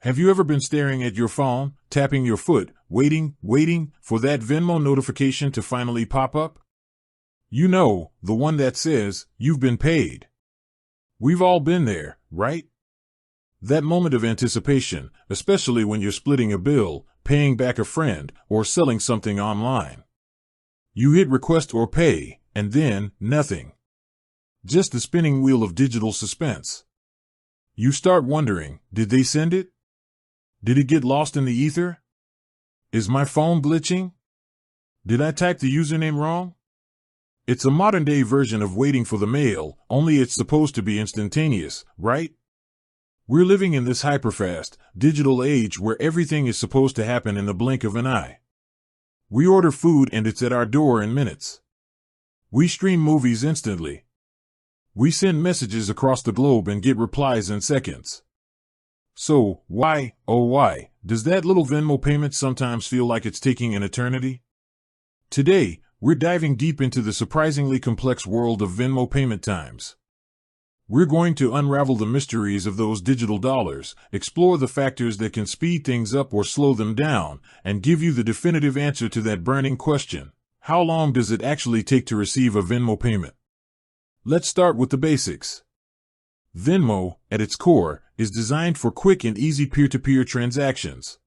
Have you ever been staring at your phone, tapping your foot, waiting for that Venmo notification to finally pop up? You know, the one that says, you've been paid. We've all been there, right? That moment of anticipation, especially when you're splitting a bill, paying back a friend, or selling something online. You hit request or pay, and then, nothing. Just the spinning wheel of digital suspense. You start wondering, did they send it? Did it get lost in the ether? Is my phone glitching? Did I type the username wrong? It's a modern-day version of waiting for the mail, only it's supposed to be instantaneous, right? We're living in this hyperfast, digital age where everything is supposed to happen in the blink of an eye. We order food and it's at our door in minutes. We stream movies instantly. We send messages across the globe and get replies in seconds. So, why, oh why, does that little Venmo payment sometimes feel like it's taking an eternity? Today, we're diving deep into the surprisingly complex world of Venmo payment times. We're going to unravel the mysteries of those digital dollars, explore the factors that can speed things up or slow them down, and give you the definitive answer to that burning question: how long does it actually take to receive a Venmo payment? Let's start with the basics. Venmo, at its core, is designed for quick and easy peer-to-peer transactions.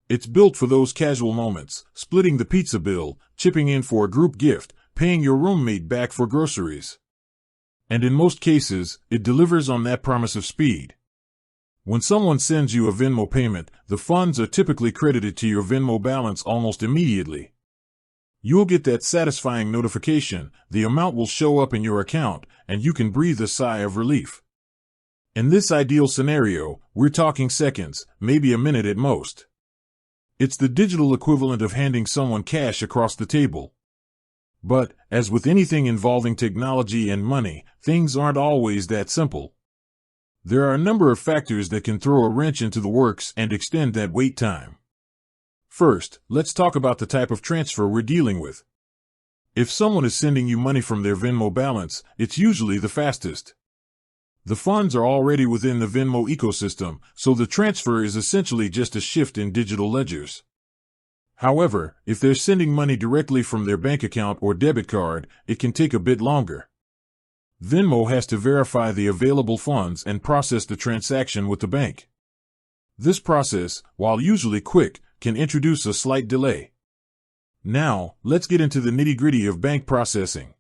It's built for those casual moments, splitting the pizza bill, chipping in for a group gift, paying your roommate back for groceries. And in most cases, it delivers on that promise of speed. When someone sends you a Venmo payment, the funds are typically credited to your Venmo balance almost immediately. You'll get that satisfying notification, the amount will show up in your account, and you can breathe a sigh of relief. In this ideal scenario, we're talking seconds, maybe a minute at most. It's the digital equivalent of handing someone cash across the table. But, as with anything involving technology and money, things aren't always that simple. There are a number of factors that can throw a wrench into the works and extend that wait time. First, let's talk about the type of transfer we're dealing with. If someone is sending you money from their Venmo balance, it's usually the fastest. The funds are already within the Venmo ecosystem, so the transfer is essentially just a shift in digital ledgers. However, if they're sending money directly from their bank account or debit card, it can take a bit longer. Venmo has to verify the available funds and process the transaction with the bank. This process, while usually quick, can introduce a slight delay. Now, let's get into the nitty-gritty of bank processing.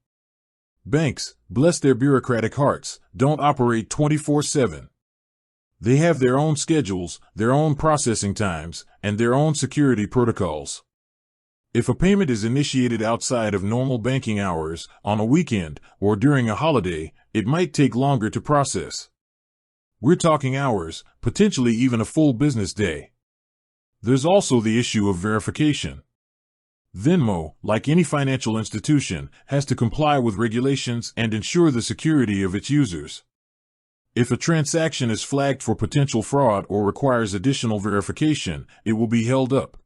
Banks, bless their bureaucratic hearts, don't operate 24/7. They have their own schedules, their own processing times, and their own security protocols. If a payment is initiated outside of normal banking hours, on a weekend, or during a holiday, it might take longer to process. We're talking hours, potentially even a full business day. There's also the issue of verification. Venmo, like any financial institution, has to comply with regulations and ensure the security of its users. If a transaction is flagged for potential fraud or requires additional verification, it will be held up.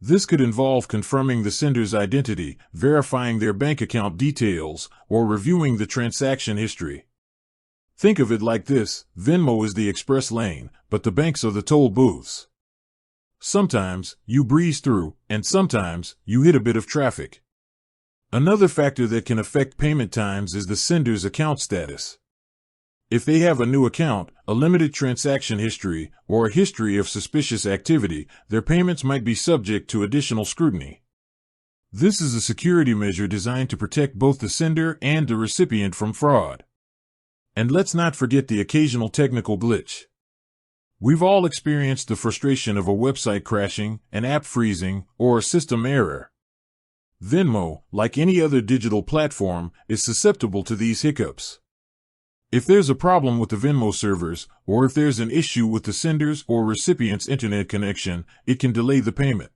This could involve confirming the sender's identity, verifying their bank account details, or reviewing the transaction history. Think of it like this: Venmo is the express lane, but the banks are the toll booths. Sometimes you breeze through, and sometimes you hit a bit of traffic. Another factor that can affect payment times is the sender's account status. If they have a new account, a limited transaction history, or a history of suspicious activity, their payments might be subject to additional scrutiny. This is a security measure designed to protect both the sender and the recipient from fraud. And let's not forget the occasional technical glitch. We've all experienced the frustration of a website crashing, an app freezing, or a system error. Venmo, like any other digital platform, is susceptible to these hiccups. If there's a problem with the Venmo servers, or if there's an issue with the sender's or recipient's internet connection, it can delay the payment.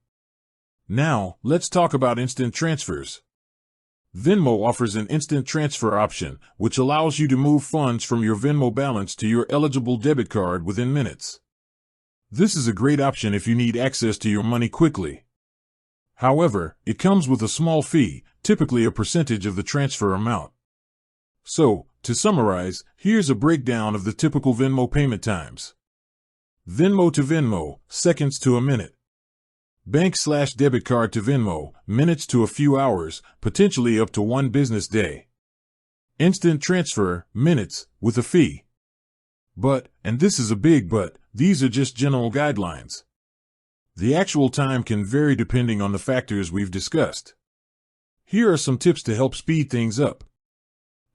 Now, let's talk about instant transfers. Venmo offers an instant transfer option, which allows you to move funds from your Venmo balance to your eligible debit card within minutes. This is a great option if you need access to your money quickly. However, it comes with a small fee, typically a percentage of the transfer amount. So, to summarize, here's a breakdown of the typical Venmo payment times. Venmo to Venmo, seconds to a minute. Bank/debit card to Venmo, minutes to a few hours, potentially up to one business day. Instant transfer, minutes, with a fee. But, and this is a big but, these are just general guidelines. The actual time can vary depending on the factors we've discussed. Here are some tips to help speed things up.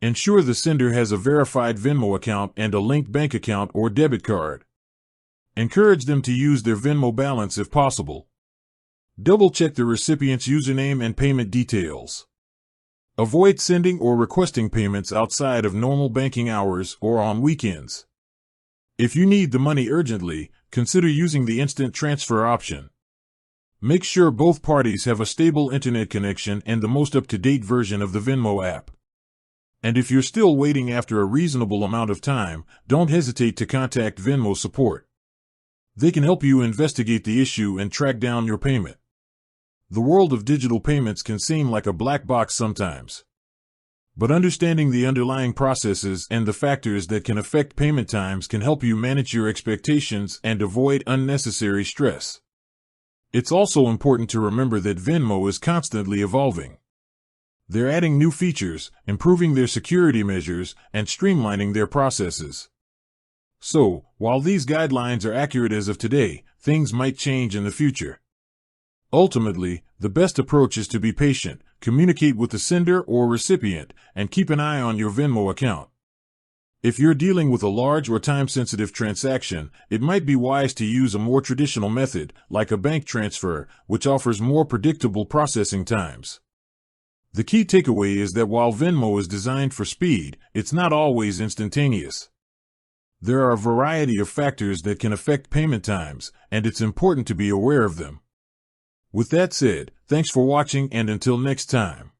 Ensure the sender has a verified Venmo account and a linked bank account or debit card. Encourage them to use their Venmo balance if possible. Double-check the recipient's username and payment details. Avoid sending or requesting payments outside of normal banking hours or on weekends. If you need the money urgently, consider using the instant transfer option. Make sure both parties have a stable internet connection and the most up-to-date version of the Venmo app. And if you're still waiting after a reasonable amount of time, don't hesitate to contact Venmo support. They can help you investigate the issue and track down your payment. The world of digital payments can seem like a black box sometimes. But understanding the underlying processes and the factors that can affect payment times can help you manage your expectations and avoid unnecessary stress. It's also important to remember that Venmo is constantly evolving. They're adding new features, improving their security measures, and streamlining their processes. So, while these guidelines are accurate as of today, things might change in the future. Ultimately, the best approach is to be patient, communicate with the sender or recipient, and keep an eye on your Venmo account. If you're dealing with a large or time-sensitive transaction, it might be wise to use a more traditional method, like a bank transfer, which offers more predictable processing times. The key takeaway is that while Venmo is designed for speed, it's not always instantaneous. There are a variety of factors that can affect payment times, and it's important to be aware of them. With that said, thanks for watching, and until next time.